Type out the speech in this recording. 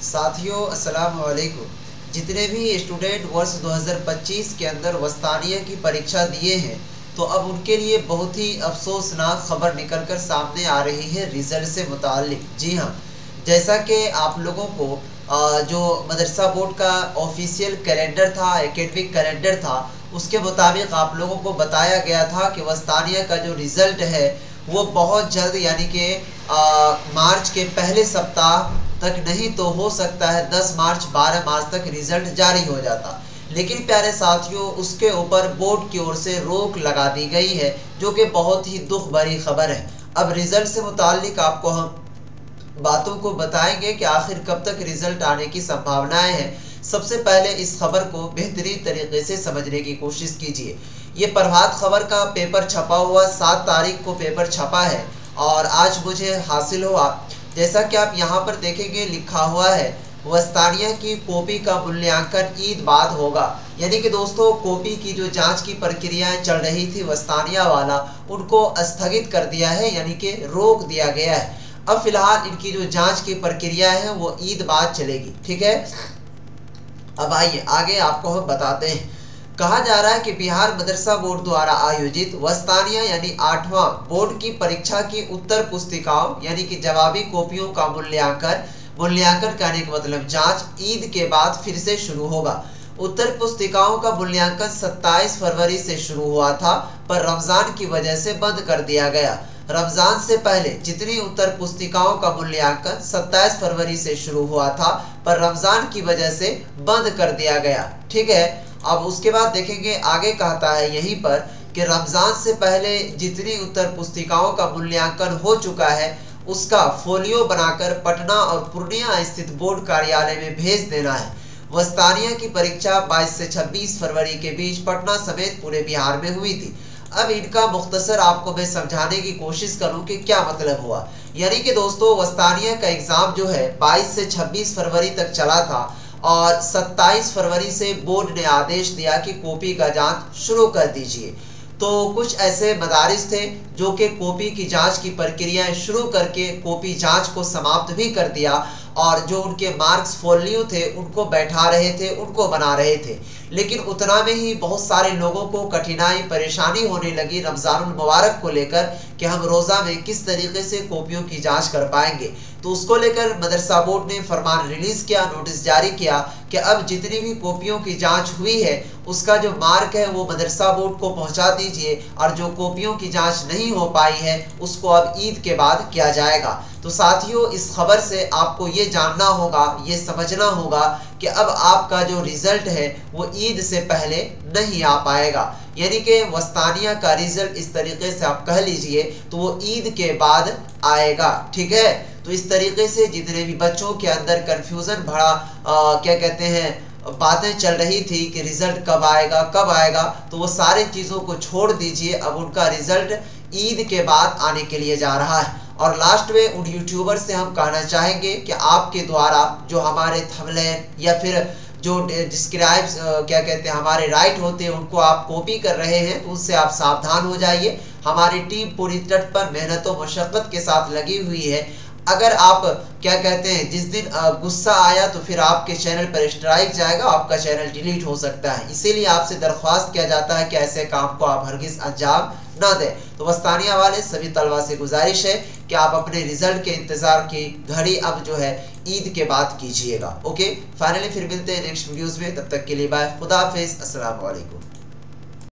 साथियों अस्सलाम वालेकुम। जितने भी स्टूडेंट वर्ष 2025 के अंदर वस्तानिया की परीक्षा दिए हैं तो अब उनके लिए बहुत ही अफसोसनाक खबर निकल कर सामने आ रही है रिज़ल्ट से मुताल्लिक। जी हाँ, जैसा कि आप लोगों को जो मदरसा बोर्ड का ऑफिशियल कैलेंडर था, एकेडमिक कैलेंडर था, उसके मुताबिक आप लोगों को बताया गया था कि वस्तानिया का जो रिज़ल्ट है वो बहुत जल्द यानी कि मार्च के पहले सप्ताह तक नहीं तो हो सकता है 10 मार्च 12 मार्च तक रिज़ल्ट जारी हो जाता। लेकिन प्यारे साथियों, उसके ऊपर बोर्ड की ओर से रोक लगा दी गई है, जो कि बहुत ही दुख भरी खबर है। अब रिज़ल्ट से मुताल्लिक आपको हम बातों को बताएंगे कि आखिर कब तक रिज़ल्ट आने की संभावनाएं हैं। सबसे पहले इस खबर को बेहतरीन तरीके से समझने की कोशिश कीजिए। ये प्रभात खबर का पेपर छपा हुआ 7 तारीख को पेपर छपा है और आज मुझे हासिल हुआ। जैसा कि आप यहाँ पर देखेंगे लिखा हुआ है वस्तानिया की कॉपी का मूल्यांकन ईद बाद होगा। यानी कि दोस्तों, कॉपी की जो जांच की प्रक्रियाएं चल रही थी वस्तानिया वाला, उनको स्थगित कर दिया है, यानी कि रोक दिया गया है। अब फिलहाल इनकी जो जांच की प्रक्रिया है वो ईद बाद चलेगी। ठीक है, अब आइए आगे आपको हम बताते हैं। कहा जा रहा है कि बिहार मदरसा बोर्ड द्वारा आयोजित वस्तानिया यानी 8वां बोर्ड की परीक्षा की उत्तर पुस्तिकाओं यानी कि जवाबी कॉपियों का मूल्यांकन करने का मतलब जांच ईद के बाद फिर से शुरू होगा। उत्तर पुस्तिकाओं का मूल्यांकन 27 फरवरी से शुरू हुआ था, पर रमजान की वजह से बंद कर दिया गया। रमजान से पहले जितनी उत्तर पुस्तिकाओं का मूल्यांकन 27 फरवरी से शुरू हुआ था, पर रमजान की वजह से बंद कर दिया गया। ठीक है, अब उसके बाद देखेंगे आगे कहता है यहीं पर कि रमजान से पहले जितनी उत्तर पुस्तिकाओं का मूल्यांकन हो चुका है उसका फोलियो बनाकर पटना और पूर्णिया स्थित बोर्ड कार्यालय में भेज देना है। वस्तानिया की परीक्षा 22 से 26 फरवरी के बीच पटना समेत पूरे बिहार में हुई थी। अब इनका मुख्तसर आपको मैं समझाने की कोशिश करूं कि क्या मतलब हुआ। यानी कि दोस्तों, वस्तानिया का एग्जाम जो है 22 से 26 फरवरी तक चला था और 27 फरवरी से बोर्ड ने आदेश दिया कि कॉपी का जांच शुरू कर दीजिए। तो कुछ ऐसे मदारिस थे जो कि कॉपी की जांच की प्रक्रियाएं शुरू करके कॉपी जांच को समाप्त भी कर दिया और जो उनके मार्क्स फोलियो थे उनको बैठा रहे थे, उनको बना रहे थे। लेकिन उतना में ही बहुत सारे लोगों को कठिनाई परेशानी होने लगी रमज़ानुल मुबारक को लेकर कि हम रोज़ा में किस तरीके से कॉपियों की जांच कर पाएंगे। तो उसको लेकर मदरसा बोर्ड ने फरमान रिलीज़ किया, नोटिस जारी किया कि अब जितनी भी कॉपियों की जांच हुई है उसका जो मार्क है वो मदरसा बोर्ड को पहुंचा दीजिए और जो कॉपियों की जांच नहीं हो पाई है उसको अब ईद के बाद किया जाएगा। तो साथियों, इस खबर से आपको ये जानना होगा, ये समझना होगा कि अब आपका जो रिज़ल्ट है वो ईद से पहले नहीं आ पाएगा। यानी कि वस्तानिया का रिज़ल्ट इस तरीके से आप कह लीजिए तो वो ईद के बाद आएगा। ठीक है, तो इस तरीके से जितने भी बच्चों के अंदर कन्फ्यूज़न भरा क्या कहते हैं बातें चल रही थी कि रिज़ल्ट कब आएगा, तो वो सारी चीज़ों को छोड़ दीजिए। अब उनका रिज़ल्ट ईद के बाद आने के लिए जा रहा है। और लास्ट में उन यूट्यूबर से हम कहना चाहेंगे कि आपके द्वारा जो हमारे थंबनेल या फिर जो डिस्क्राइब क्या कहते हैं हमारे राइट होते हैं उनको आप कॉपी कर रहे हैं, तो उससे आप सावधान हो जाइए। हमारी टीम पूरी तट पर मेहनत और मशक्क़त के साथ लगी हुई है। अगर आप क्या कहते हैं जिस दिन गुस्सा आया तो फिर आपके चैनल पर स्ट्राइक जाएगा, आपका चैनल डिलीट हो सकता है। इसीलिए आपसे दरख्वास्त किया जाता है कि ऐसे काम को आप हरगिज़ अंजाम ना दें। तो वस्तानिया वाले सभी तलबा से गुजारिश है कि आप अपने रिज़ल्ट के इंतज़ार की घड़ी अब जो है ईद के बाद कीजिएगा। ओके, फाइनली फिर मिलते हैं नेक्स्ट वीडियोज़ में। तब तक के लिए बाय, खुदा हाफिज़, अस्सलाम वालेकुम।